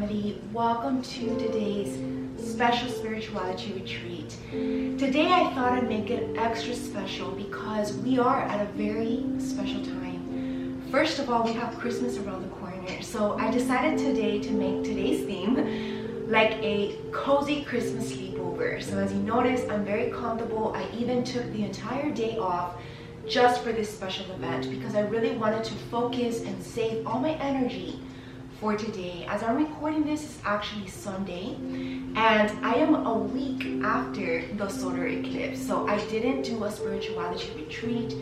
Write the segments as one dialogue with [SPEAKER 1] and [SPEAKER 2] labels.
[SPEAKER 1] family, welcome to today's special spirituality retreat. Today I thought I'd make it extra special because we are at a very special time. First of all, we have Christmas around the corner, so I decided today to make today's theme like a cozy Christmas sleepover. So as you notice, I'm very comfortable. I even took the entire day off just for this special event because I really wanted to focus and save all my energy for today. As I'm recording this, it's actually Sunday and I am a week after the solar eclipse, so I didn't do a spirituality retreat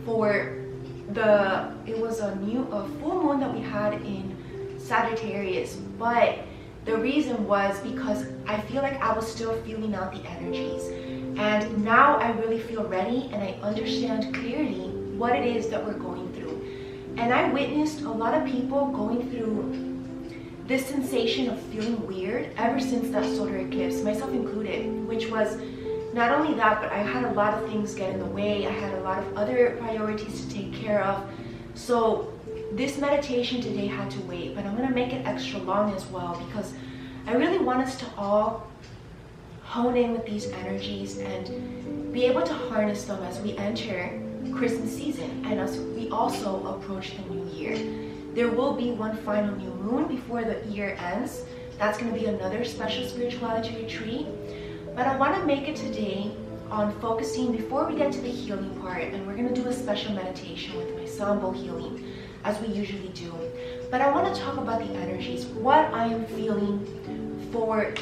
[SPEAKER 1] for it was a full moon that we had in Sagittarius, but the reason was because I feel like I was still feeling out the energies, and now I really feel ready and I understand clearly what it is that we're going through. And I witnessed a lot of people going through this sensation of feeling weird ever since that solar eclipse, myself included, which was not only that, but I had a lot of things get in the way. I had a lot of other priorities to take care of. So this meditation today had to wait, but I'm going to make it extra long as well because I really want us to all hone in with these energies and be able to harness them as we enter Christmas season and as we also approach the new year. There will be one final new moon before the year ends. That's going to be another special spirituality retreat. But I want to make it today on focusing before we get to the healing part, and we're going to do a special meditation with my ensemble healing as we usually do. But I want to talk about the energies, what I am feeling for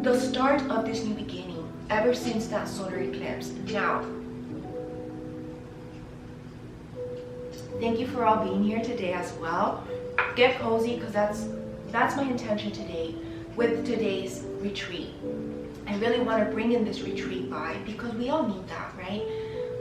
[SPEAKER 1] the start of this new beginning ever since that solar eclipse. Now, thank you for all being here today as well. Get cozy because that's my intention today with today's retreat. I really want to bring in this retreat vibe because we all need that, right?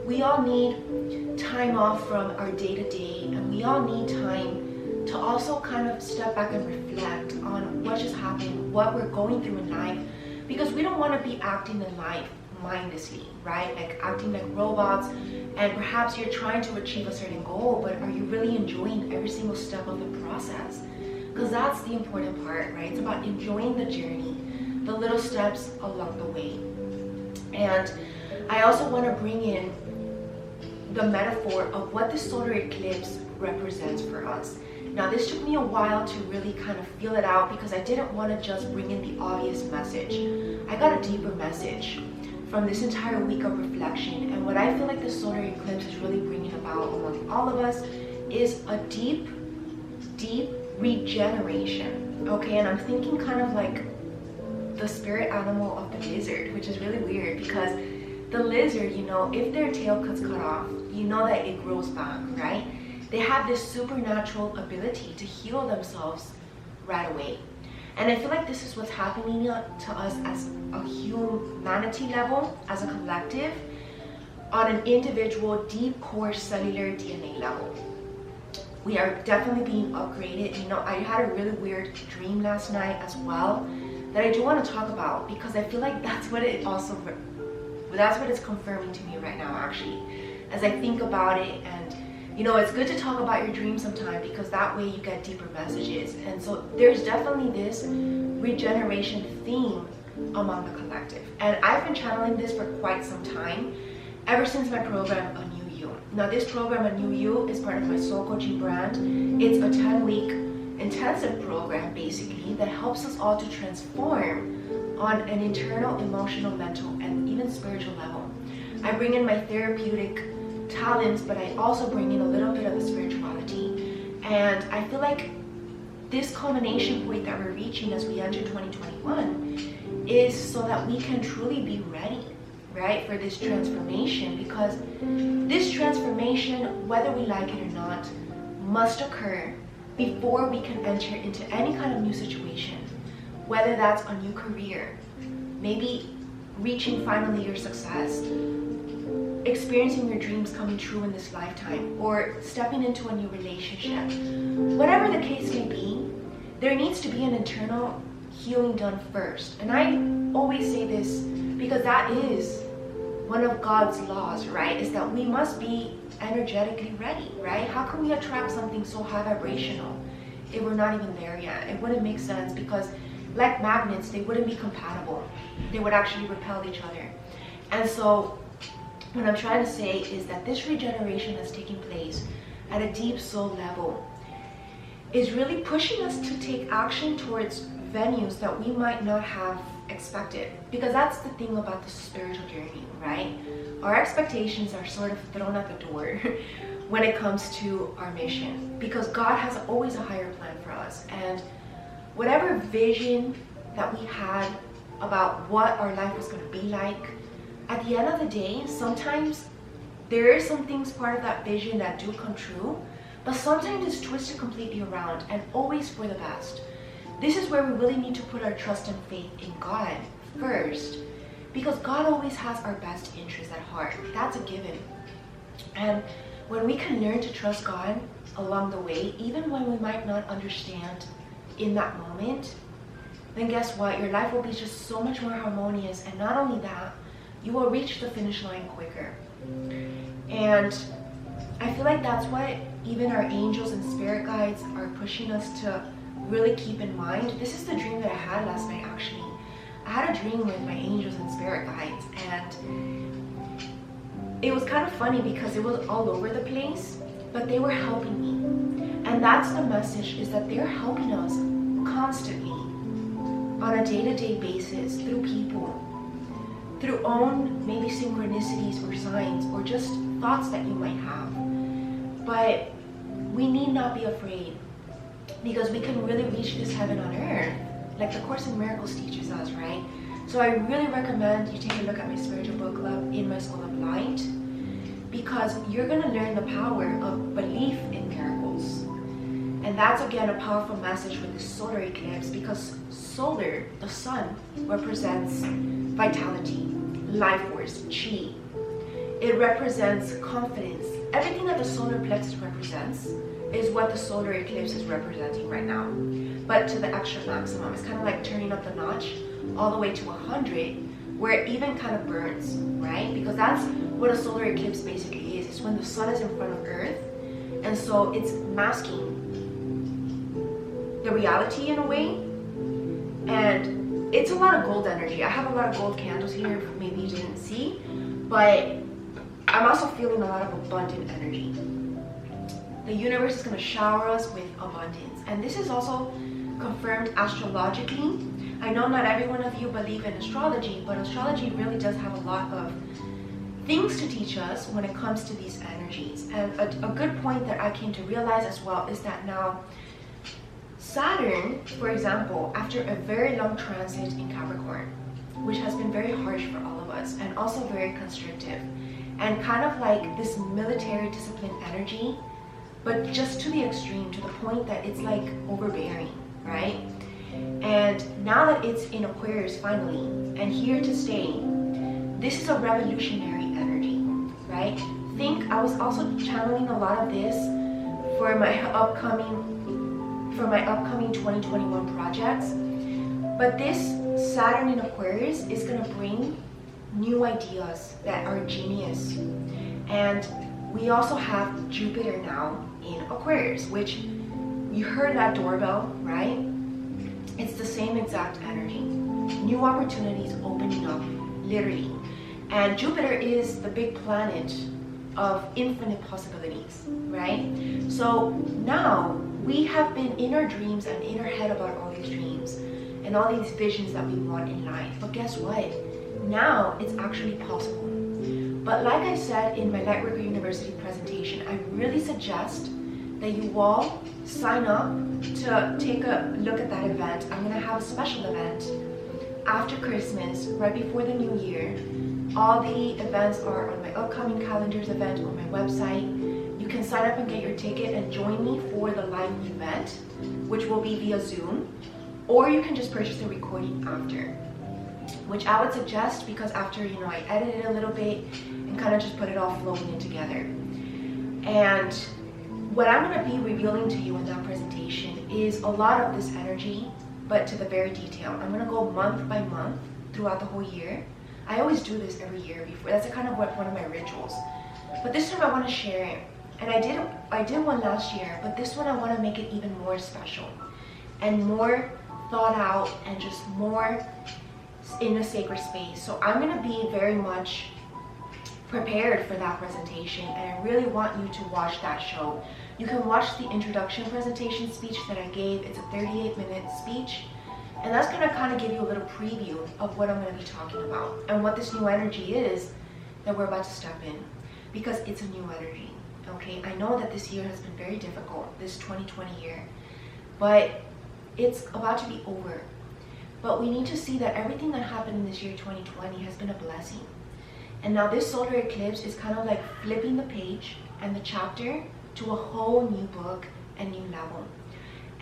[SPEAKER 1] We all need time off from our day-to-day, and we all need time to also kind of step back and reflect on what just happened, what we're going through in life, because we don't want to be acting in life mindlessly, right? Like acting like robots, and perhaps you're trying to achieve a certain goal, but are you really enjoying every single step of the process? Because that's the important part, right? It's about enjoying the journey, the little steps along the way. And I also want to bring in the metaphor of what the solar eclipse represents for us. Now, this took me a while to really kind of feel it out because I didn't want to just bring in the obvious message. I got a deeper message from this entire week of reflection, and what I feel like the solar eclipse is really bringing about among all of us is a deep regeneration, okay? And I'm thinking kind of like the spirit animal of the lizard, which is really weird because the lizard, you know, if their tail gets cut off, you know that it grows back, right? They have this supernatural ability to heal themselves right away. And I feel like this is what's happening to us as a humanity level, as a collective, on an individual, deep core cellular DNA level. We are definitely being upgraded. You know, I had a really weird dream last night as well that I do want to talk about because I feel like that's what it's confirming to me right now, actually, as I think about it. And you know, it's good to talk about your dreams sometime because that way you get deeper messages. And so there's definitely this regeneration theme among the collective. And I've been channeling this for quite some time, ever since my program, A New You. Now, this program, A New You, is part of my soul coaching brand. It's a 10-week intensive program, basically, that helps us all to transform on an internal, emotional, mental, and even spiritual level. I bring in my therapeutic talents, but I also bring in a little bit of the spirituality, and I feel like this culmination point that we're reaching as we enter 2021 is so that we can truly be ready, right, for this transformation, because this transformation, whether we like it or not, must occur before we can enter into any kind of new situation, whether that's a new career, maybe reaching finally your success, experiencing your dreams coming true in this lifetime, or stepping into a new relationship. Whatever the case may be, there needs to be an internal healing done first. And I always say this because that is one of God's laws, right? Is that we must be energetically ready, right? How can we attract something so high vibrational if we're not even there yet. It wouldn't make sense, because like magnets, they wouldn't be compatible. They would actually repel each other. And so what I'm trying to say is that this regeneration that's taking place at a deep soul level is really pushing us to take action towards venues that we might not have expected. Because that's the thing about the spiritual journey, right? Our expectations are sort of thrown at the door when it comes to our mission, because God has always a higher plan for us. And whatever vision that we had about what our life was going to be like, at the end of the day, sometimes there are some things part of that vision that do come true, but sometimes it's twisted completely around, and always for the best. This is where we really need to put our trust and faith in God first, because God always has our best interests at heart. That's a given. And when we can learn to trust God along the way, even when we might not understand in that moment, then guess what? Your life will be just so much more harmonious. And not only that, you will reach the finish line quicker. And I feel like that's what even our angels and spirit guides are pushing us to really keep in mind. This is the dream that I had last night, actually. I had a dream with my angels and spirit guides, and it was kind of funny because it was all over the place, but they were helping me. And that's the message, is that they're helping us constantly on a day-to-day basis, through people, through own maybe synchronicities or signs, or just thoughts that you might have. But we need not be afraid, because we can really reach this heaven on earth, like the Course in Miracles teaches us, right? So I really recommend you take a look at my spiritual book club, In My Soul of Light, because you're going to learn the power of belief in miracles. And that's again a powerful message with the solar eclipse, because solar, the sun, represents vitality, life force, chi. It represents confidence. Everything that the solar plexus represents is what the solar eclipse is representing right now, but to the extra maximum. It's kind of like turning up the notch all the way to 100, where it even kind of burns, right? Because that's what a solar eclipse basically is. It's when the sun is in front of Earth, and so it's masking the reality in a way. And it's a lot of gold energy. I have a lot of gold candles here, maybe you didn't see, but I'm also feeling a lot of abundant energy. The universe is going to shower us with abundance. And this is also confirmed astrologically. I know not every one of you believe in astrology, but astrology really does have a lot of things to teach us when it comes to these energies. And a good point that I came to realize as well is that now Saturn, for example, after a very long transit in Capricorn, which has been very harsh for all of us and also very constrictive, and kind of like this military discipline energy, but just to the extreme, to the point that it's like overbearing, right? And now that it's in Aquarius finally, and here to stay, this is a revolutionary energy, right? I was also channeling a lot of this for my upcoming 2021 projects. But this Saturn in Aquarius is gonna bring new ideas that are genius. And we also have Jupiter now in Aquarius, which you heard that doorbell, right? It's the same exact energy. New opportunities opening up, literally. And Jupiter is the big planet of infinite possibilities, right? So now we have been in our dreams and in our head about all these dreams and all these visions that we want in life. But guess what? Now it's actually possible. But like I said in my Lightworker University presentation, I really suggest that you all sign up to take a look at that event. I'm going to have a special event after Christmas, right before the new year. All the events are on my upcoming calendars event on my website. You can sign up and get your ticket and join me for the live event, which will be via Zoom, or you can just purchase the recording after, which I would suggest, because after, I edit it a little bit and kind of just put it all flowing in together. And what I'm going to be revealing to you in that presentation is a lot of this energy, but to the very detail. I'm going to go month by month throughout the whole year. I always do this every year before. That's kind of one of my rituals. But this time I want to share it And I did one last year, but this one I want to make it even more special and more thought out and just more in a sacred space. So I'm going to be very much prepared for that presentation, and I really want you to watch that show. You can watch the introduction presentation speech that I gave. It's a 38-minute speech, and that's going to kind of give you a little preview of what I'm going to be talking about and what this new energy is that we're about to step in, because it's a new energy. Okay, I know that this year has been very difficult, this 2020 year, but it's about to be over. But we need to see that everything that happened in this year 2020 has been a blessing. And now this solar eclipse is kind of like flipping the page and the chapter to a whole new book and new level.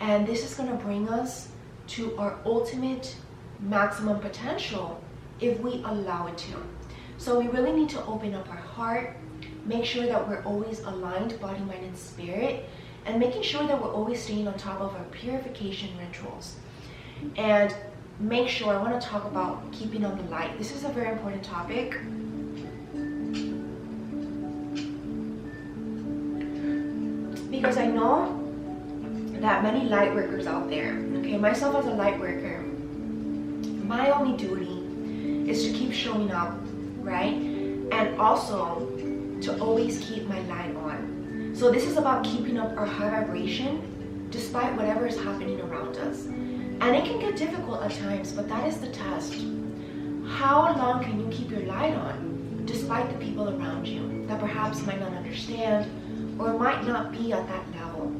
[SPEAKER 1] And this is going to bring us to our ultimate maximum potential if we allow it to. So we really need to open up our heart, make sure that we're always aligned, body, mind, and spirit, and making sure that we're always staying on top of our purification rituals. And make sure, I want to talk about keeping on the light. This is a very important topic. Because I know that many light workers out there, okay, myself as a light worker, my only duty is to keep showing up, right? And also to always keep my light on. So this is about keeping up our high vibration despite whatever is happening around us. And it can get difficult at times, but that is the test. How long can you keep your light on despite the people around you that perhaps might not understand or might not be at that level?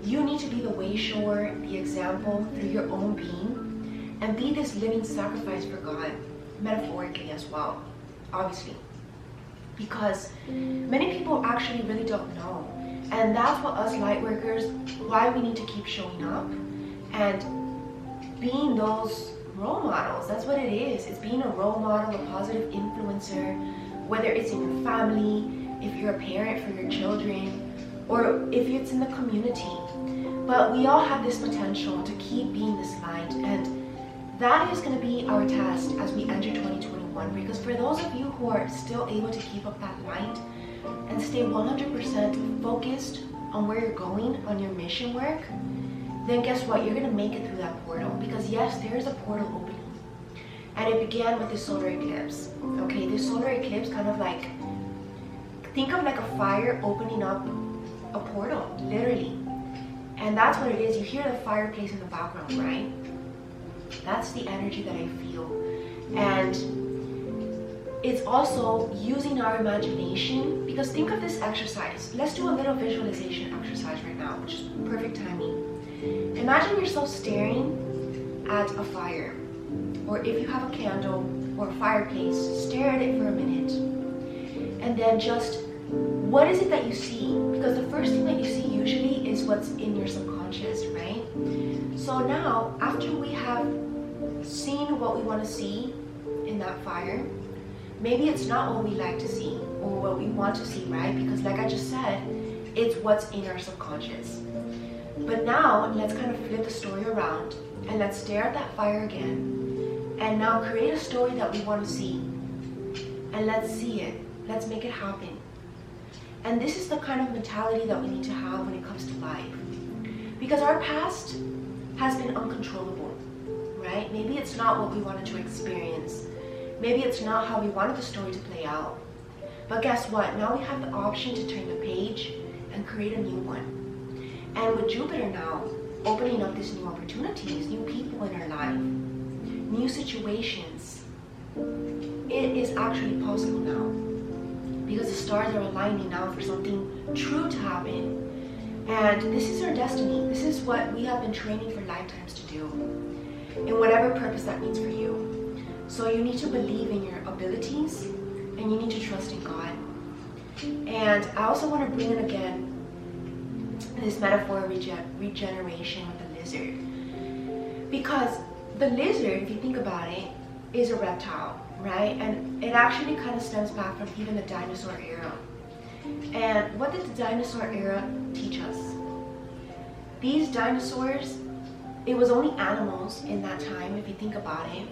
[SPEAKER 1] You need to be the way shower, the example through your own being, and be this living sacrifice for God, metaphorically as well, obviously. Because many people actually really don't know. And that's what us light workers, why we need to keep showing up and being those role models. That's what it is. It's being a role model, a positive influencer, whether it's in your family, if you're a parent for your children, or if it's in the community. But we all have this potential to keep being this light, and that is going to be our test as we enter 2021. Because for those of you who are still able to keep up that light and stay 100% focused on where you're going, on your mission work, then guess what? You're going to make it through that portal. Because yes, there is a portal opening. And it began with this solar eclipse. Okay, this solar eclipse kind of like, think of like a fire opening up a portal, literally. And that's what it is. You hear the fireplace in the background, right? That's the energy that I feel. And it's also using our imagination, because think of this exercise. Let's do a little visualization exercise right now, which is perfect timing. Imagine yourself staring at a fire, or if you have a candle or a fireplace, stare at it for a minute. And then just, what is it that you see? Because the first thing that you see usually is what's in your subconscious, right? So now, after we have seen what we want to see in that fire, maybe it's not what we like to see or what we want to see, right? Because like I just said, it's what's in our subconscious. But now, let's kind of flip the story around and let's stare at that fire again. And now create a story that we want to see. And let's see it. Let's make it happen. And this is the kind of mentality that we need to have when it comes to life. Because our past has been uncontrollable, right? Maybe it's not what we wanted to experience. Maybe it's not how we wanted the story to play out. But guess what? Now we have the option to turn the page and create a new one. And with Jupiter now opening up these new opportunities, new people in our life, new situations, it is actually possible now. Because the stars are aligning now for something true to happen. And this is our destiny. This is what we have been training for lifetimes to do, in whatever purpose that means for you. So you need to believe in your abilities, and you need to trust in God. And I also want to bring in again this metaphor of regeneration with the lizard. Because the lizard, if you think about it, is a reptile, right? And it actually kind of stems back from even the dinosaur era. And what did the dinosaur era teach us? These dinosaurs, it was only animals in that time, if you think about it.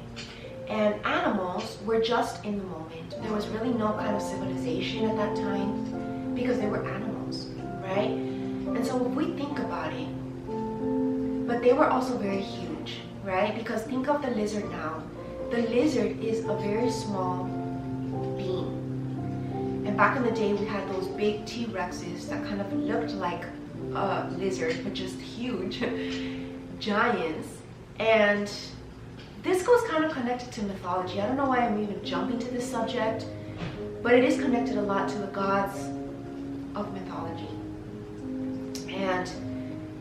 [SPEAKER 1] And animals were just in the moment. There was really no kind of civilization at that time because they were animals. right? And so if we think about it, but they were also very huge, right? Because think of the lizard now. The lizard is a very small being. And back in the day, we had those big T-Rexes that kind of looked like a lizard, but just huge, giants. And this goes kind of connected to mythology. I don't know why I'm even jumping to this subject, but it is connected a lot to the gods of mythology. And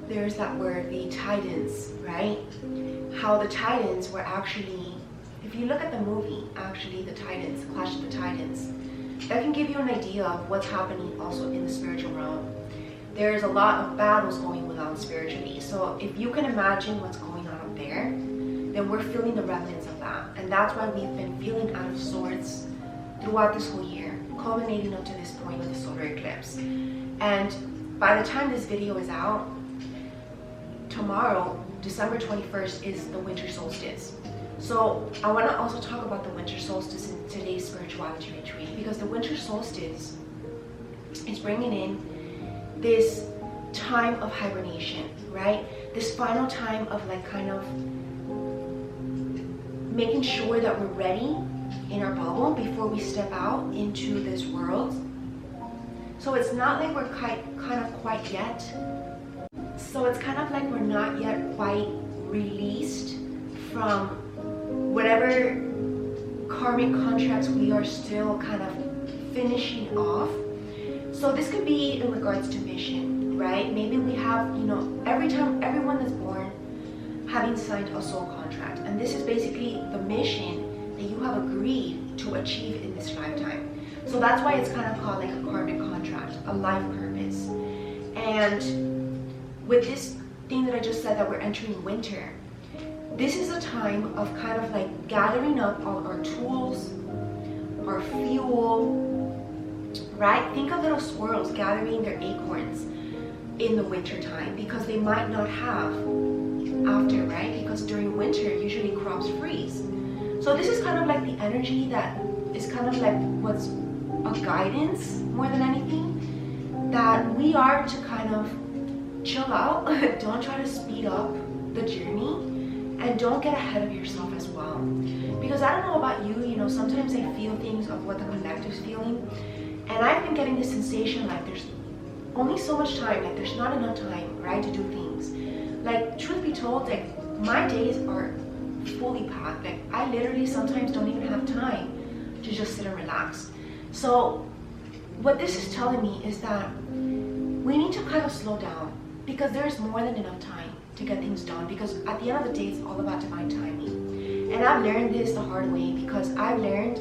[SPEAKER 1] there's that word, the Titans, right? How the Titans were actually, if you look at the movie, actually the Titans, Clash of the Titans, that can give you an idea of what's happening also in the spiritual realm. There's a lot of battles going on spiritually. So if you can imagine what's going on up there, then we're feeling the remnants of that. And that's why we've been feeling out of sorts throughout this whole year, culminating up to this point with the solar eclipse. And by the time this video is out, tomorrow, December 21st, is the winter solstice. So I want to also talk about the winter solstice in today's spirituality retreat, because the winter solstice is bringing in this time of hibernation, right? This final time of like kind of making sure that we're ready in our bubble before we step out into this world. So it's not like we're kind of quite yet. So it's kind of like we're not yet quite released from whatever karmic contracts we are still kind of finishing off. So this could be in regards to mission, right? Maybe we have, you know, everyone that's born having signed a soul contract. And this is basically the mission that you have agreed to achieve in this lifetime. So that's why it's kind of called like a karmic contract, a life purpose. And with this thing that I just said, that we're entering winter, this is a time of kind of like gathering up all our tools, our fuel, right? Think of little squirrels gathering their acorns in the winter time, because they might not have after, right? Because during winter, usually crops freeze. So this is kind of like the energy that is kind of like what's a guidance more than anything, that we are to kind of chill out. Don't try to speed up the journey, and don't get ahead of yourself as well. Because I don't know about you, you know, sometimes I feel things of what the collective's feeling, and I've been getting this sensation like there's only so much time, like there's not enough time, right, to do things. Like, truth be told, like my days are fully packed. Like I literally sometimes don't even have time to just sit and relax. So what this is telling me is that we need to kind of slow down, because there's more than enough time to get things done, because at the end of the day, it's all about divine timing. And I've learned this the hard way, because I've learned,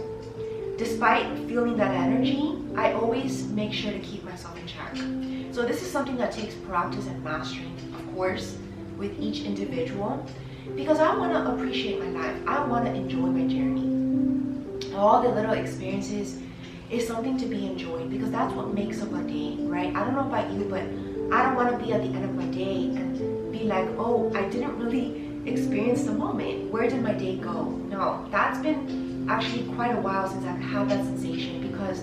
[SPEAKER 1] despite feeling that energy, I always make sure to keep myself in check. So this is something that takes practice and mastering, of course, with each individual, because I want to appreciate my life. I want to enjoy my journey. All the little experiences is something to be enjoyed, because that's what makes up our day, right? I don't know about you, but I don't want to be at the end of my day and be like, oh, I didn't really experience the moment. Where did my day go? No, that's been actually quite a while since I've had that sensation, because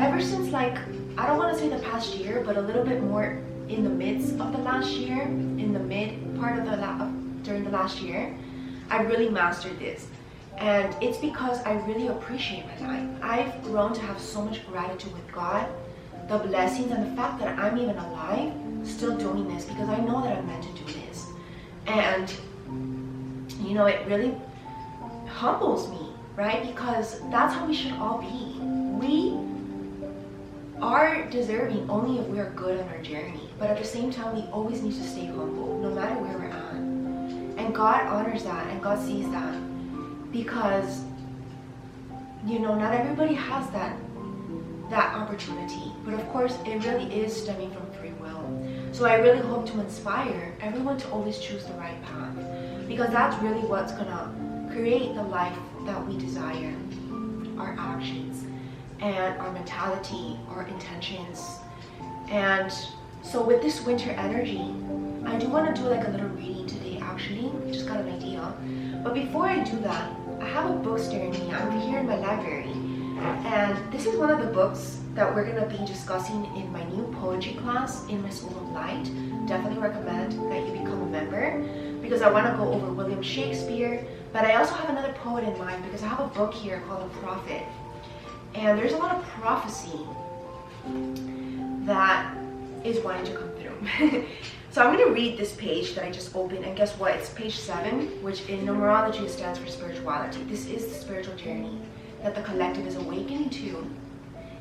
[SPEAKER 1] ever since, like, I don't want to say the past year, but a little bit more in the midst of the last year, in the mid part of during the last year, I really mastered this. And it's because I really appreciate my life. I've grown to have so much gratitude with God, the blessings, and the fact that I'm even alive, still doing this, because I know that I'm meant to do this. And, you know, it really humbles me, right? Because that's how we should all be. We are deserving only if we are good on our journey. But at the same time, we always need to stay humble, no matter where we're at. And God honors that, and God sees that. Because, you know, not everybody has that opportunity. But of course, it really is stemming from free will. So I really hope to inspire everyone to always choose the right path, because that's really what's gonna create the life that we desire. Our actions and our mentality, our intentions. And so with this winter energy, I do want to do like a little reading today, actually. Just got an idea. But before I do that, I have a book staring me. I'm here in my library, And this is one of the books that we're going to be discussing in my new poetry class in my School of Light. Definitely recommend that you become a member, because I want to go over William Shakespeare, but I also have another poet in mind because I have a book here called The Prophet. And there's a lot of prophecy that is wanting to come through. So I'm going to read this page that I just opened, and guess what? It's page 7, which in numerology stands for spirituality. This is the spiritual journey that the collective is awakening to,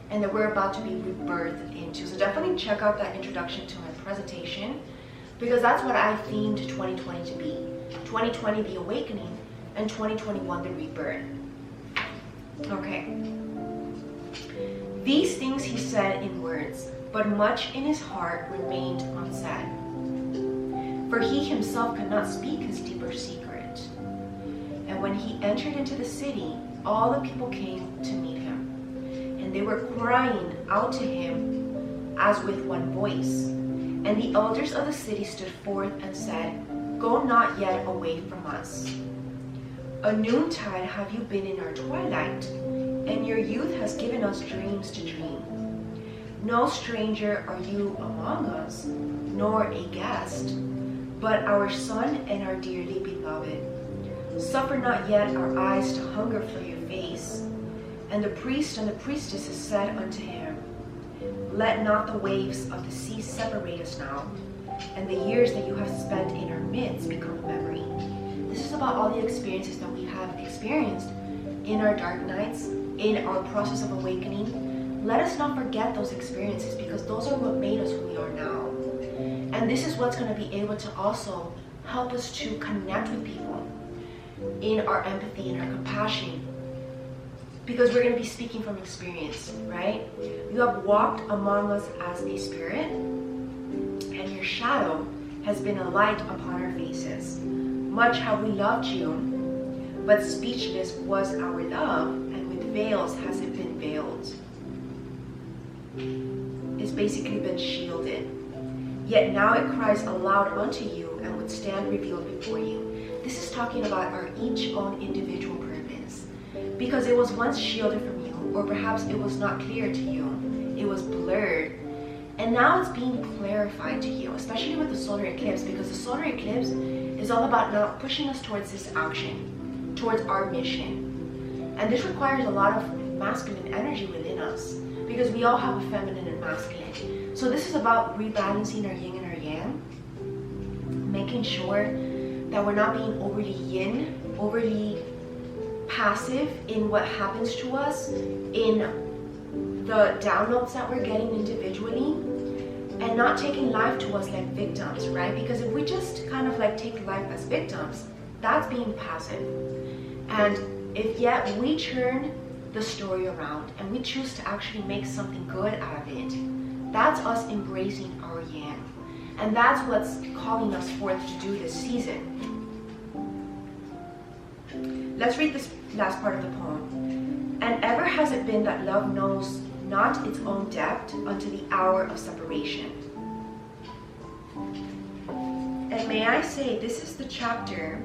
[SPEAKER 1] and that we're about to be rebirthed into. So definitely check out that introduction to my presentation, because that's what I themed 2020 to be. 2020 the awakening, and 2021 the rebirth. Okay. These things he said in words, but much in his heart remained unsaid. For he himself could not speak his deeper secret. And when he entered into the city, all the people came to meet him, and they were crying out to him as with one voice. And the elders of the city stood forth and said, Go not yet away from us. A noontide have you been in our twilight, and your youth has given us dreams to dream. No stranger are you among us, nor a guest, but our son and our dearly beloved. Suffer not yet our eyes to hunger for your face. And the priest and the priestesses said unto him, Let not the waves of the sea separate us now, and the years that you have spent in our midst become a memory. This is about all the experiences that we have experienced in our dark nights, in our process of awakening. Let us not forget those experiences, because those are what made us who we are now. And this is what's going to be able to also help us to connect with people in our empathy and our compassion, because we're going to be speaking from experience, right? You have walked among us as a spirit, and your shadow has been a light upon our faces. Much have we loved you, but speechless was our love, and with veils has it been veiled. It's basically been shielded. Yet now it cries aloud unto you, and would stand revealed before you. This is talking about our each own individual purpose, because it was once shielded from you, or perhaps it was not clear to you. It was blurred, and now it's being clarified to you, especially with the solar eclipse, because the solar eclipse is all about now pushing us towards this action, towards our mission. And this requires a lot of masculine energy within us, because we all have a feminine and masculine. So this is about rebalancing our yin and our yang, making sure that we're not being overly yin, overly passive in what happens to us, in the downloads that we're getting individually, and not taking life to us like victims, right? Because if we just kind of like take life as victims, that's being passive. And if yet we turn the story around and we choose to actually make something good out of it, that's us embracing our yang. And that's what's calling us forth to do this season. Let's read this last part of the poem. And ever has it been that love knows not its own depth unto the hour of separation. And may I say, this is the chapter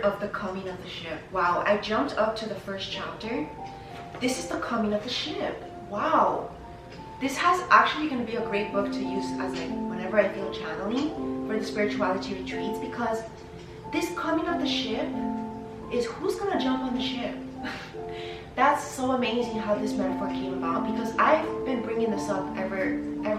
[SPEAKER 1] of the coming of the ship. Wow, I jumped up to the first chapter. This is the coming of the ship. Wow. This has actually going to be a great book to use as like whenever I feel channeling for the spirituality retreats, because this coming of the ship is who's going to jump on the ship. That's so amazing how this metaphor came about, because I've been bringing this up every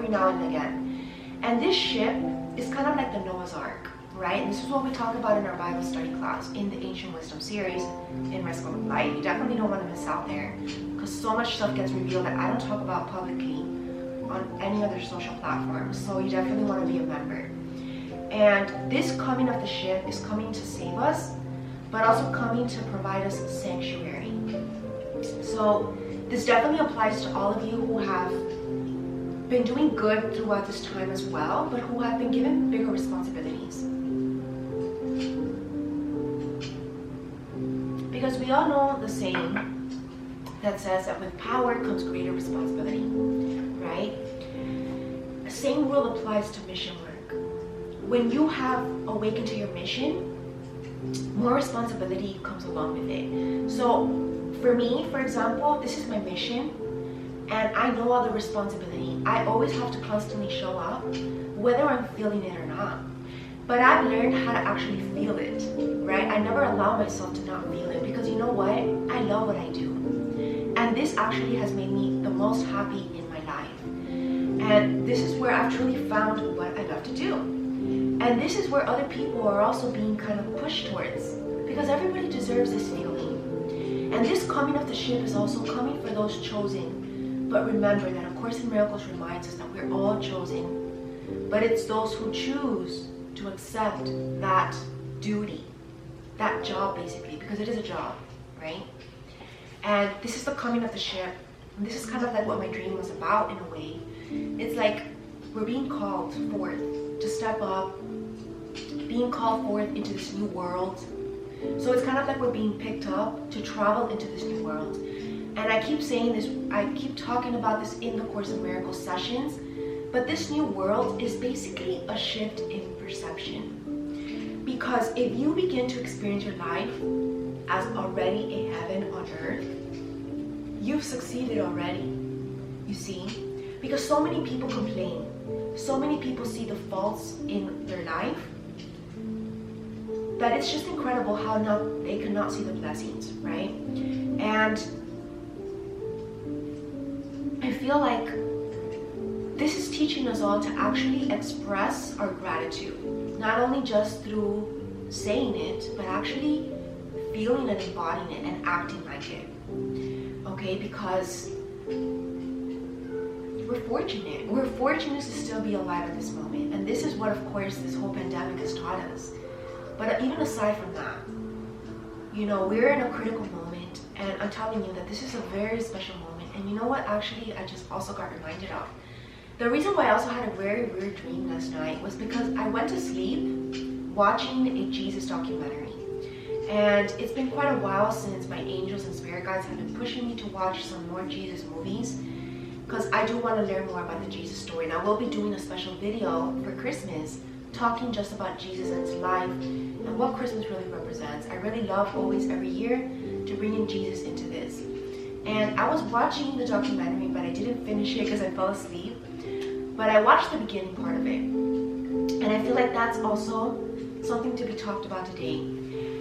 [SPEAKER 1] now and again. And this ship is kind of like the Noah's Ark, right? And this is what we talk about in our Bible study class in the Ancient Wisdom series in my School of Light. You definitely don't want to miss out there, because so much stuff gets revealed that I don't talk about publicly on any other social platform. So you definitely want to be a member. And this coming of the ship is coming to save us, but also coming to provide us sanctuary. So this definitely applies to all of you who have been doing good throughout this time as well, but who have been given bigger responsibilities. Because we all know the saying that says that with power comes greater responsibility, right? The same rule applies to mission work. When you have awakened to your mission, more responsibility comes along with it. So for me, for example, this is my mission, and I know all the responsibility. I always have to constantly show up, whether I'm feeling it or not. But I've learned how to actually feel it, right? I never allow myself to not feel it, because you know what? I love what I do. And this actually has made me the most happy in my life. And this is where I've truly found what I love to do. And this is where other people are also being kind of pushed towards, because everybody deserves this feeling. And this coming of the ship is also coming for those chosen. But remember that A Course in Miracles reminds us that we're all chosen. But it's those who choose to accept that duty, that job basically, because it is a job, right? And this is the coming of the ship. And this is kind of like what my dream was about in a way. It's like we're being called forth to step up, being called forth into this new world. So it's kind of like we're being picked up to travel into this new world. And I keep saying this, I keep talking about this in the Course in Miracles sessions, but this new world is basically a shift in perception. Because if you begin to experience your life as already a heaven on earth, you've succeeded already, you see? Because so many people complain, so many people see the faults in their life, that it's just incredible how they cannot see the blessings, right? And I feel like this is teaching us all to actually express our gratitude, not only just through saying it, but actually feeling and embodying it and acting like it, okay? Because we're fortunate. We're fortunate to still be alive at this moment. And this is what, of course, this whole pandemic has taught us. But even aside from that, you know, we're in a critical moment, and I'm telling you that this is a very special moment. And you know what, actually, I just also got reminded of. The reason why I also had a very weird dream last night was because I went to sleep watching a Jesus documentary. And it's been quite a while since my angels and spirit guides have been pushing me to watch some more Jesus movies, because I do want to learn more about the Jesus story. And I will be doing a special video for Christmas talking just about Jesus and his life and what Christmas really represents. I really love always every year to bring in Jesus into this. And I was watching the documentary, but I didn't finish it because I fell asleep. But I watched the beginning part of it. And I feel like that's also something to be talked about today.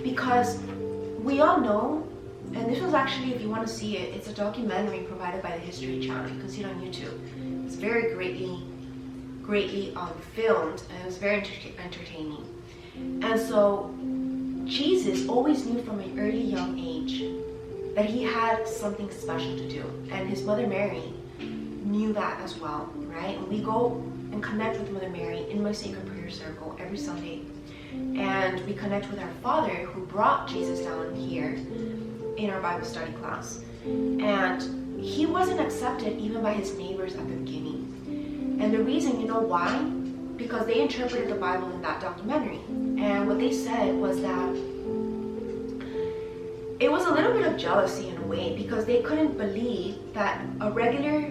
[SPEAKER 1] Because we all know, and this was actually, if you want to see it, it's a documentary provided by the History Channel. You can see it on YouTube. It's very greatly filmed, and it was very entertaining. And so Jesus always knew from an early young age that he had something special to do, and his mother Mary knew that as well, right? And we go and connect with Mother Mary in my sacred prayer circle every Sunday, and we connect with our Father who brought Jesus down here in our Bible study class. And he wasn't accepted even by his neighbors at the beginning. And the reason, you know why? Because they interpreted the Bible in that documentary. And what they said was that it was a little bit of jealousy in a way, because they couldn't believe that a regular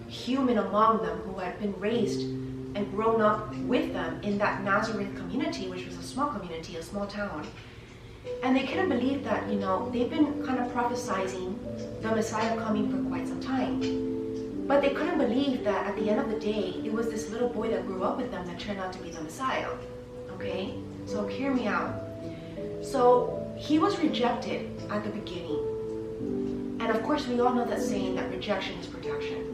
[SPEAKER 1] human among them who had been raised and grown up with them in that Nazareth community, which was a small community, a small town, and they couldn't believe that, you know, they've been kind of prophesizing the Messiah coming for quite some time. But they couldn't believe that at the end of the day, it was this little boy that grew up with them that turned out to be the Messiah, okay? So hear me out. So he was rejected at the beginning. And of course, we all know that saying that rejection is protection.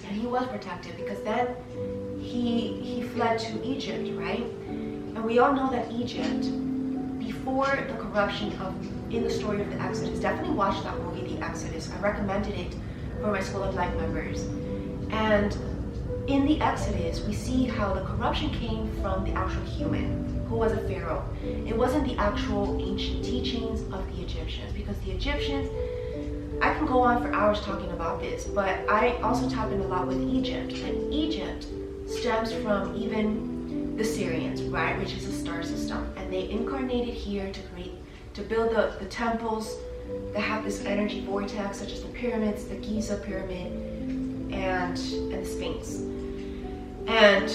[SPEAKER 1] And he was protected because then he fled to Egypt, right? And we all know that Egypt, before the corruption in the story of the Exodus, definitely watch that movie, The Exodus. I recommended it for my School of Life members. And in the Exodus, we see how the corruption came from the actual human, who was a pharaoh. It wasn't the actual ancient teachings of the Egyptians, because the Egyptians, I can go on for hours talking about this, but I also tap in a lot with Egypt. And Egypt stems from even the Syrians, right, which is a star system. And they incarnated here to build the temples that have this energy vortex, such as the pyramids, the Giza pyramid. and the Sphinx. And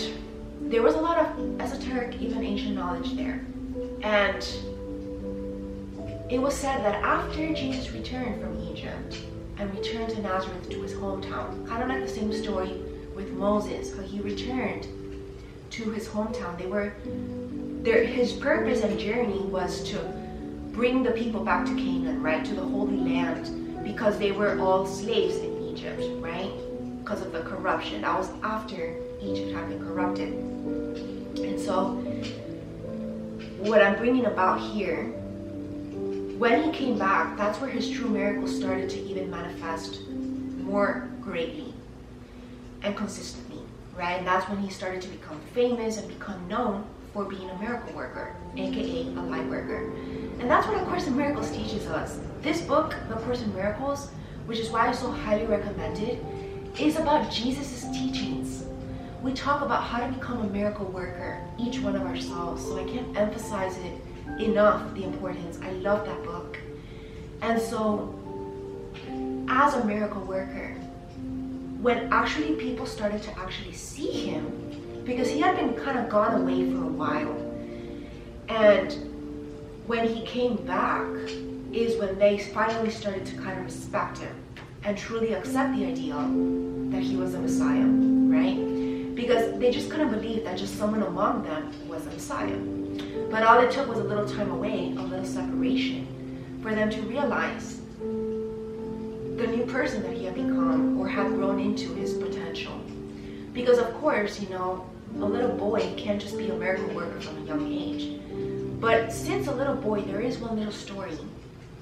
[SPEAKER 1] there was a lot of esoteric, even ancient knowledge there. And it was said that after Jesus returned from Egypt and returned to Nazareth, to his hometown, kind of like the same story with Moses, how he returned to his hometown. His purpose and journey was to bring the people back to Canaan, right, to the Holy Land, because they were all slaves in Egypt, right, because of the corruption. That was after Egypt had been corrupted. And so what I'm bringing about here, when he came back, that's where his true miracles started to even manifest more greatly and consistently, right? And that's when he started to become famous and become known for being a miracle worker, aka a light worker. And that's what A Course in Miracles teaches us. This book, The Course in Miracles, which is why I so highly recommend it, is about Jesus' teachings. We talk about how to become a miracle worker, each one of ourselves. So I can't emphasize it enough, the importance. I love that book. And so, as a miracle worker, when actually people started to actually see him, because he had been kind of gone away for a while, and when he came back is when they finally started to kind of respect him and truly accept the idea that he was a Messiah, right? Because they just couldn't believe that just someone among them was a Messiah. But all it took was a little time away, a little separation, for them to realize the new person that he had become or had grown into his potential. Because of course, you know, a little boy can't just be a miracle worker from a young age. But since a little boy, there is one little story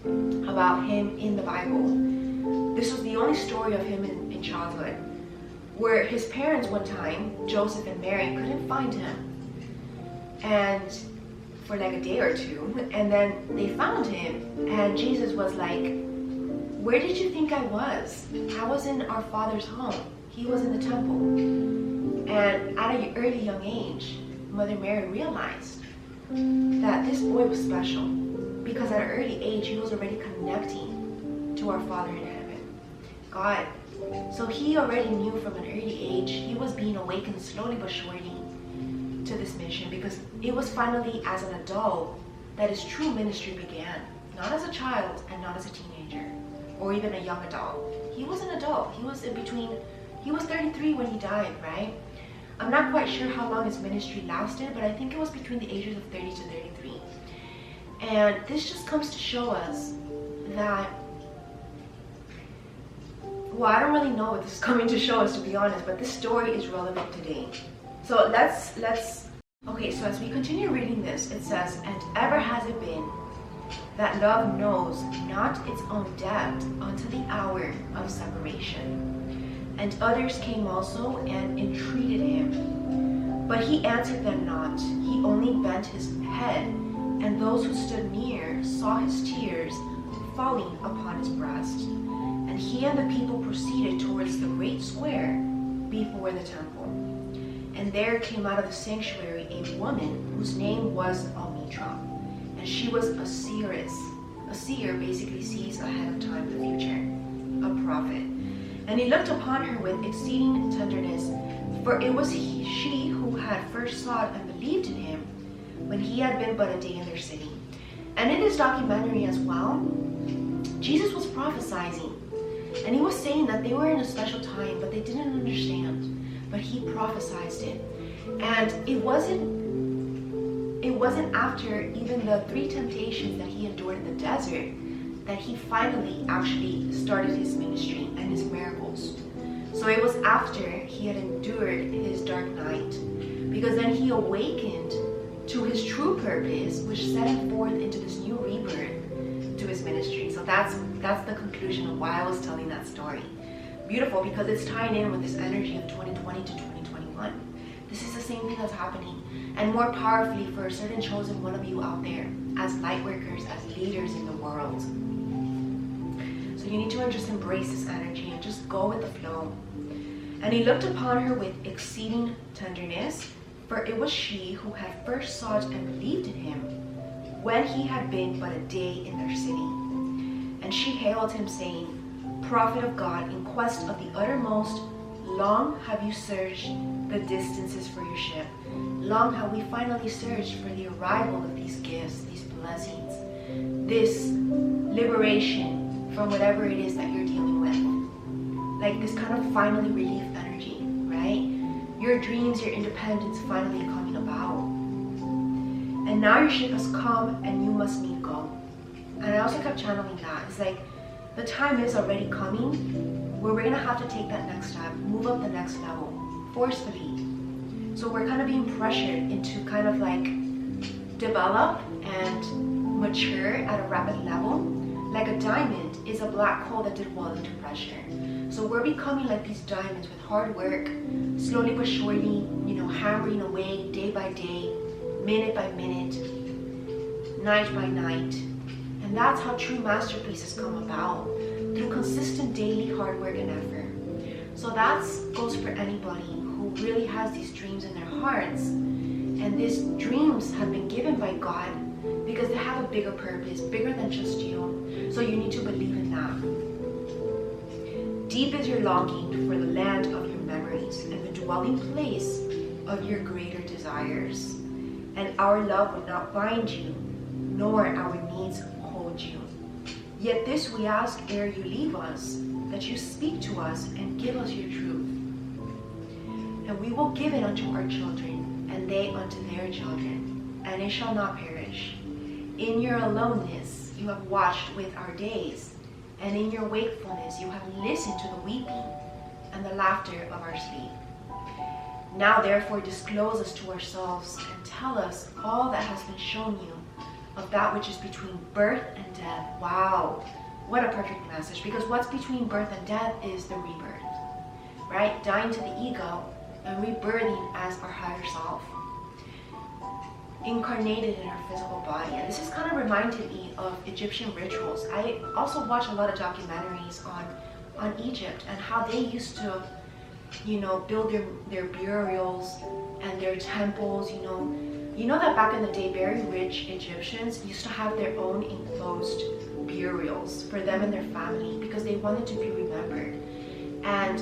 [SPEAKER 1] about him in the Bible. This was the only story of him in childhood, where his parents one time, Joseph and Mary, couldn't find him, and for like a day or two, and then they found him, and Jesus was like, "Where did you think I was? I was in our Father's home. He was in the temple." And at an early young age, Mother Mary realized that this boy was special, because at an early age he was already connecting to our Father in heaven, God. So he already knew from an early age he was being awakened slowly but surely to this mission, because it was finally as an adult that his true ministry began, not as a child and not as a teenager or even a young adult. He was an adult. He was in between. He was 33 when he died, right? I'm not quite sure how long his ministry lasted, but I think it was between the ages of 30 to 33. And this just comes to show us that, well, I don't really know what this is coming to show us, to be honest, but this story is relevant today. So okay, so as we continue reading this, it says, "And ever has it been that love knows not its own depth unto the hour of separation. And others came also and entreated him. But he answered them not. He only bent his head, and those who stood near saw his tears falling upon his breast. And he and the people proceeded towards the great square before the temple. And there came out of the sanctuary a woman whose name was Almitra, and she was a seeress. A seer basically sees ahead of time the future, a prophet. And he looked upon her with exceeding tenderness, for it was she who had first sought and believed in him when he had been but a day in their city." And in this documentary as well, Jesus was prophesying, and he was saying that they were in a special time, but they didn't understand. But he prophesied it. And it wasn't after even the 3 temptations that he endured in the desert that he finally actually started his ministry and his miracles. So it was after he had endured his dark night, because then he awakened to his true purpose, which set him forth into this new rebirth to his ministry. So that's the conclusion of why I was telling that story. Beautiful, because it's tying in with this energy of 2020 to 2021. This is the same thing that's happening, and more powerfully for a certain chosen one of you out there as light workers, as leaders in the world. So you need to just embrace this energy and just go with the flow. "And he looked upon her with exceeding tenderness, for it was she who had first sought and believed in him when he had been but a day in their city. And she hailed him, saying, 'Prophet of God, in quest of the uttermost long have you searched the distances for your ship. Long have we finally searched for the arrival of these gifts, these blessings, this liberation from whatever it is that you're dealing with. Like this kind of finally relief energy, right? Your dreams, your independence finally coming about. And now your ship has come and you must need go. And I also kept channeling that. It's like the time is already coming where we're gonna have to take that next step, move up the next level, forcefully. So we're kind of being pressured into kind of like develop and mature at a rapid level. Like a diamond is a black hole that did well into pressure. So we're becoming like these diamonds with hard work, slowly but surely, you know, hammering away day by day, minute by minute, night by night. And that's how true masterpieces come about, through consistent daily hard work and effort. So that goes for anybody who really has these dreams in their hearts. And these dreams have been given by God because they have a bigger purpose, bigger than just you. So you need to believe in that. Deep is your longing for the land of your memories and the dwelling place of your greater desires. And our love will not bind you, nor our needs hold you. Yet this we ask ere you leave us, that you speak to us and give us your truth. And we will give it unto our children, and they unto their children, and it shall not perish. In your aloneness you have watched with our days, and in your wakefulness you have listened to the weeping and the laughter of our sleep. Now therefore disclose us to ourselves, and tell us all that has been shown you of that which is between birth and death. Wow, what a perfect message, because what's between birth and death is the rebirth, right? Dying to the ego and rebirthing as our higher self, incarnated in our physical body. And this has kind of reminded me of Egyptian rituals. I also watch a lot of documentaries on Egypt and how they used to, you know, build their burials and their temples. You know that back in the day, very rich Egyptians used to have their own enclosed burials for them and their family because they wanted to be remembered. And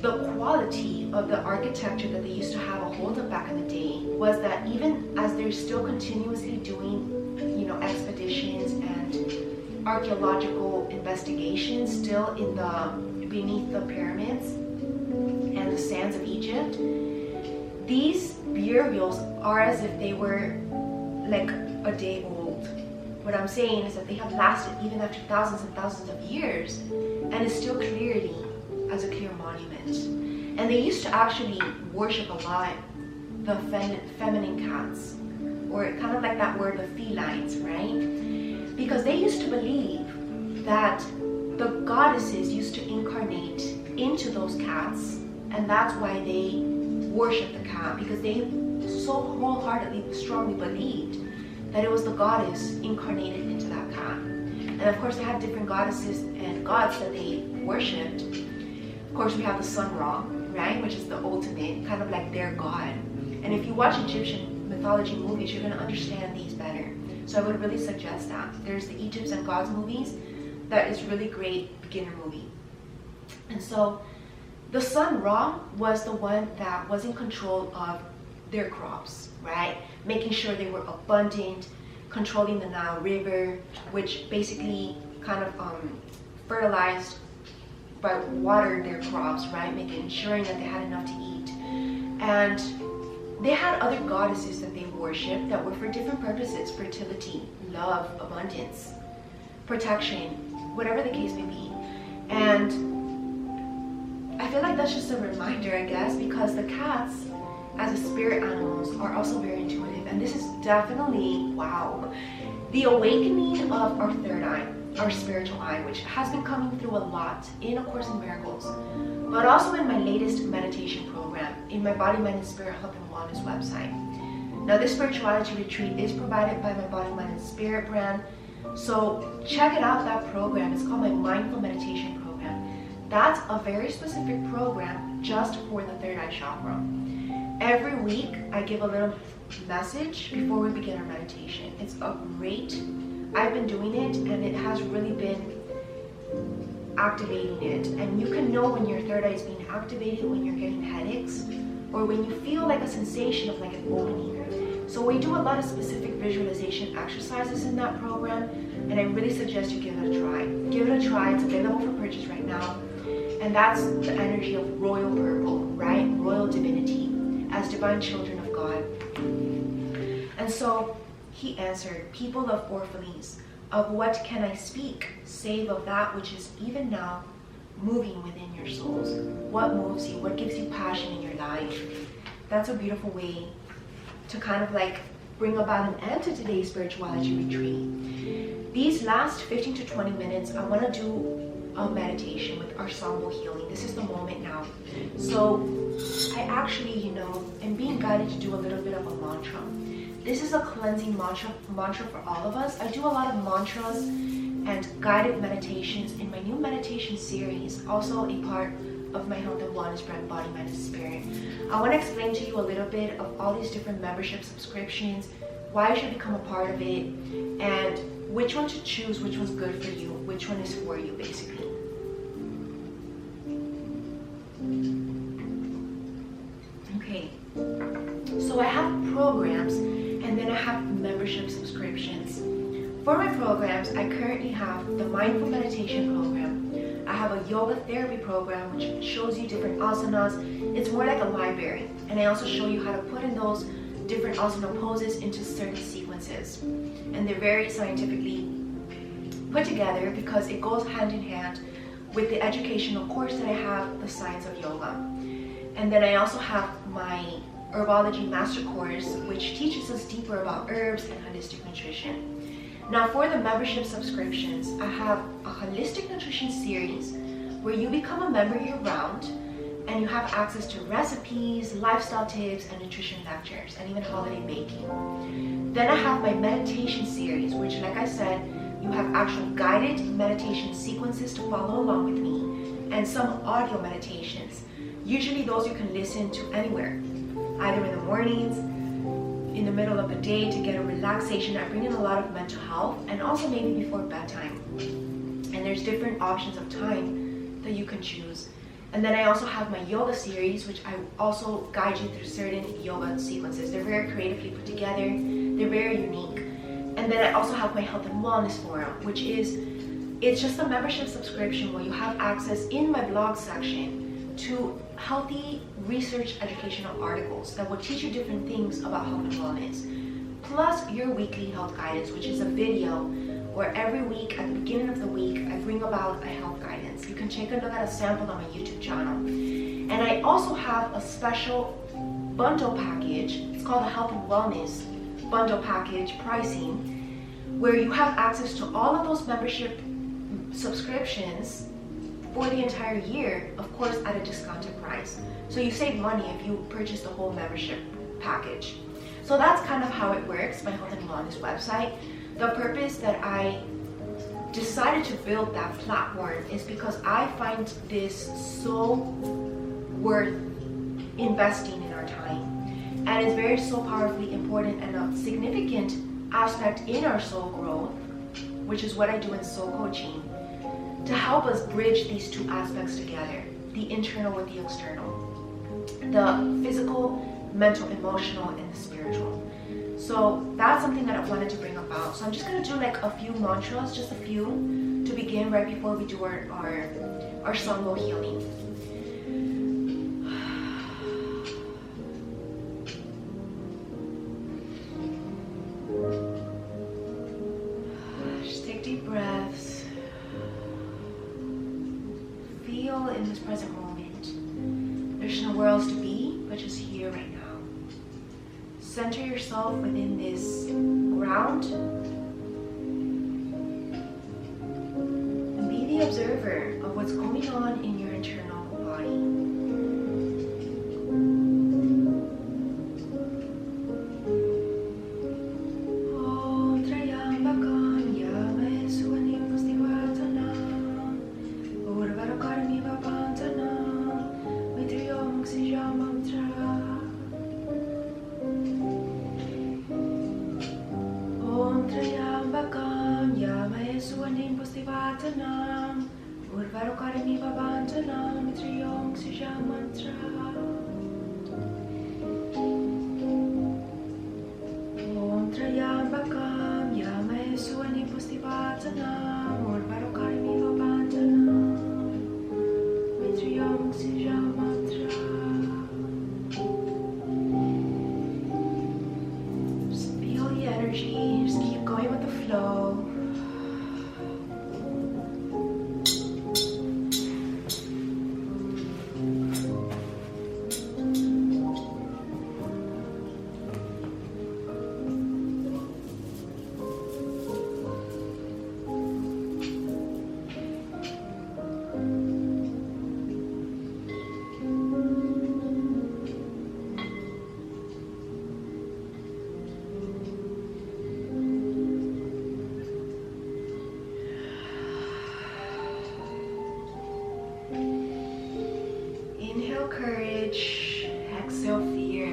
[SPEAKER 1] the quality of the architecture that they used to have a hold of back in the day was that even as they're still continuously doing, you know, expeditions and archaeological investigations still in the beneath the pyramids and the sands of Egypt, these burials are as if they were like a day old. What I'm saying is that they have lasted even after thousands and thousands of years and is still clearly as a clear monument. And they used to actually worship a lot the feminine cats, or kind of like that word, the felines, right? Because they used to believe that the goddesses used to incarnate into those cats, and that's why they worship the cat, because they so wholeheartedly, strongly believed that it was the goddess incarnated into that cat. And of course they had different goddesses and gods that they worshipped. Of course we have the sun Ra, right, which is the ultimate, kind of like their god. And if you watch Egyptian mythology movies, you're going to understand these better. So I would really suggest that. There's the Egypts and Gods movies. That is really great beginner movie. And so the sun Ra was the one that was in control of their crops, right? Making sure they were abundant, controlling the Nile River, which basically kind of fertilized by water their crops, right? Ensuring that they had enough to eat. And they had other goddesses that they worshipped that were for different purposes: fertility, love, abundance, protection, whatever the case may be. And I feel like that's just a reminder, I guess, because the cats as a spirit animals are also very intuitive. And this is definitely, wow, the awakening of our third eye, our spiritual eye, which has been coming through a lot in A Course in Miracles, but also in my latest meditation program, in my Body, Mind, and Spirit Health and Wellness website. Now this spirituality retreat is provided by my Body, Mind, and Spirit brand, so check it out, that program. It's called my Mindful Meditation Program. That's a very specific program just for the third eye chakra. Every week I give a little message before we begin our meditation. It's a great, I've been doing it and it has really been activating it. And you can know when your third eye is being activated when you're getting headaches or when you feel like a sensation of like an opening. So we do a lot of specific visualization exercises in that program, and I really suggest you give it a try. Give it a try. It's available for purchase right now. And that's the energy of royal purple, right? Royal divinity as divine children of God. And so he answered, people of Orphalese, of what can I speak, save of that which is even now moving within your souls? What moves you? What gives you passion in your life? That's a beautiful way to kind of like bring about an end to today's spirituality retreat. These last 15 to 20 minutes, I want to do a meditation with our ensemble healing. This is the moment now. So I actually, am being guided to do a little bit of a mantra. This is a cleansing mantra for all of us. I do a lot of mantras and guided meditations in my new meditation series, also a part of my health and wellness brand, Body, Mind, and Spirit. I want to explain to you a little bit of all these different membership subscriptions, why you should become a part of it, and which one to choose, which one's good for you, which one is for you, basically. Okay, so I have programs and then I have membership subscriptions. For my programs, I currently have the Mindful Meditation program. I have a yoga therapy program which shows you different asanas. It's more like a library, and I also show you how to put in those different asana poses into certain sequences. And they're very scientifically put together because it goes hand in hand with the educational course that I have, the Science of Yoga. And then I also have my Herbology Master Course, which teaches us deeper about herbs and holistic nutrition. Now for the membership subscriptions, I have a holistic nutrition series where you become a member year-round and you have access to recipes, lifestyle tips, and nutrition lectures, and even holiday baking. Then I have my meditation series, which, like I said, you have actual guided meditation sequences to follow along with me, and some audio meditations. Usually those you can listen to anywhere, either in the mornings, in the middle of the day to get a relaxation. I bring in a lot of mental health, and also maybe before bedtime. And there's different options of time that you can choose. And then I also have my yoga series, which I also guide you through certain yoga sequences. They're very creatively put together. They're very unique. And then I also have my health and wellness forum, which it's just a membership subscription where you have access in my blog section to healthy research educational articles that will teach you different things about health and wellness. Plus your weekly health guidance, which is a video where every week at the beginning of the week I bring about a health guidance. You can take a look at a sample on my YouTube channel. And I also have a special bundle package. It's called the Health and Wellness Bundle Package pricing, where you have access to all of those membership subscriptions for the entire year, of course at a discounted price. So you save money if you purchase the whole membership package. So that's kind of how it works, my health and wellness website. The purpose that I decided to build that platform is because I find this so worth investing in our time. And it's very so powerfully important and a significant aspect in our soul growth, which is what I do in soul coaching, to help us bridge these two aspects together, the internal with the external, the physical, mental, emotional, and the spiritual. So that's something that I wanted to bring about. So I'm just gonna do like a few mantras, just a few, to begin right before we do our Sangho healing. Just take deep breaths. Feel in this present moment. There's nowhere else to be, but just here right now. Center yourself within this ground and be the observer of what's going on in your internal body. Varokari Babantana Mitriyong Sija Mantra. Om Trayambakam Yamae Suani Pustivatana Varokari Babantana Mitriyong Sija Mantra. Just feel the energy, just keep going with the flow. Inhale courage, exhale fear.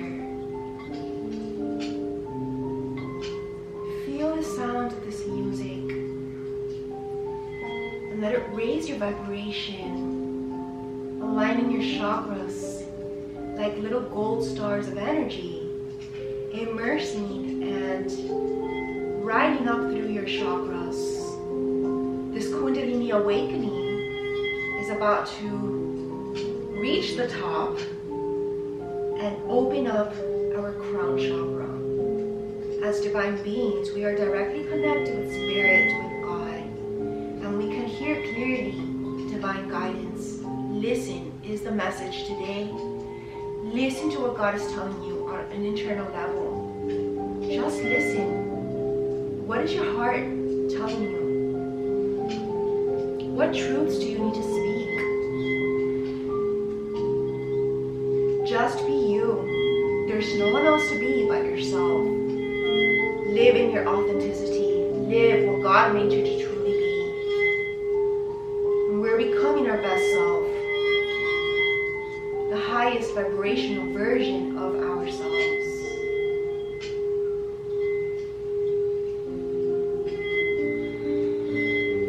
[SPEAKER 1] Feel the sound of this music and let it raise your vibration, aligning your chakras like little gold stars of energy, immersing and riding up through your chakras. This Kundalini awakening is about to reach the top and open up our crown chakra. As divine beings, we are directly connected with Spirit, with God, and we can hear clearly divine guidance. Listen is the message today. Listen to what God is telling you on an internal level. Just listen. What is your heart telling you? What truths do you need to speak? Just be you. There's no one else to be but yourself. Live in your authenticity. Live what God made you to truly be. And we're becoming our best self. The highest vibrational version of ourselves.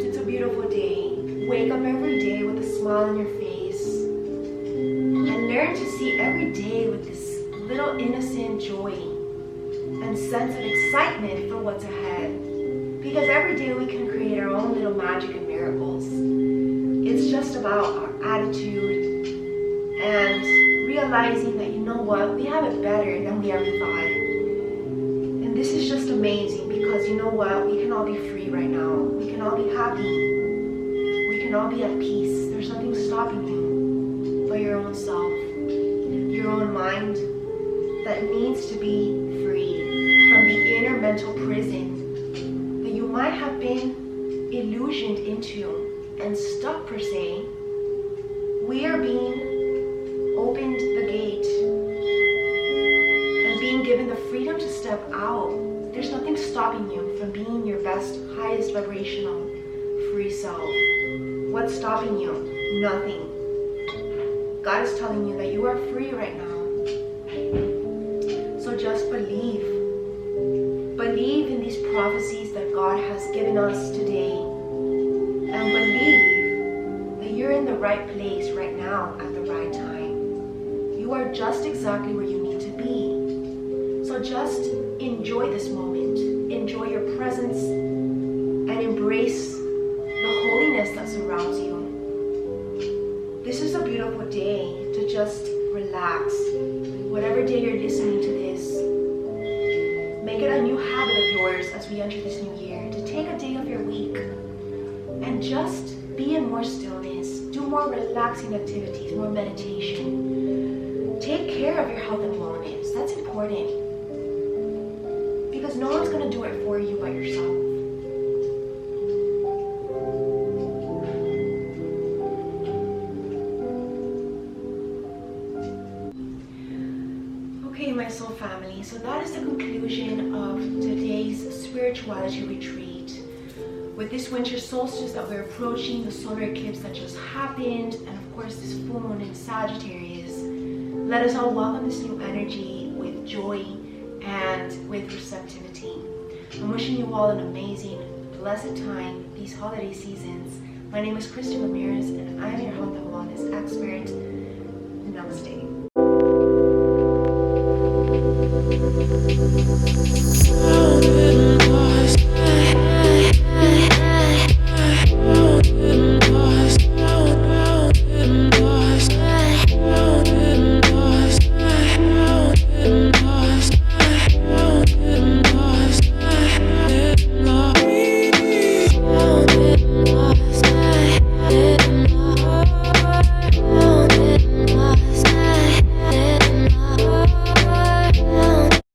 [SPEAKER 1] It's a beautiful day. Wake up every day with a smile on your face. Learn to see every day with this little innocent joy and sense of excitement for what's ahead. Because every day we can create our own little magic and miracles. It's just about our attitude and realizing that, you know what, we have it better than we ever thought. And this is just amazing because, you know what, we can all be free right now. We can all be happy. We can all be at peace. There's nothing stopping you but your own self. Your own mind that needs to be free from the inner mental prison that you might have been illusioned into and stuck per se. We are being opened the gate and being given the freedom to step out. There's nothing stopping you from being your best, highest vibrational, free self. What's stopping you? Nothing. God is telling you that you are free right now. So just believe. Believe in these prophecies that God has given us today. And believe that you're in the right place right now at the right time. You are just exactly where you need to be. So just enjoy this moment. Enjoy your presence and embrace the holiness that surrounds you. This is a beautiful day to just relax. Whatever day you're listening to this, make it a new habit of yours as we enter this new year to take a day of your week and just be in more stillness, do more relaxing activities, more meditation. Take care of your health and wellness. That's important because no one's going to do it for you but yourself. Okay, my soul family, so that is the conclusion of today's spirituality retreat. With this winter solstice that we're approaching, the solar eclipse that just happened, and of course this full moon in Sagittarius, let us all welcome this new energy with joy and with receptivity. I'm wishing you all an amazing, blessed time, these holiday seasons. My name is Kristen Ramirez, and I am your health and wellness expert. Namaste.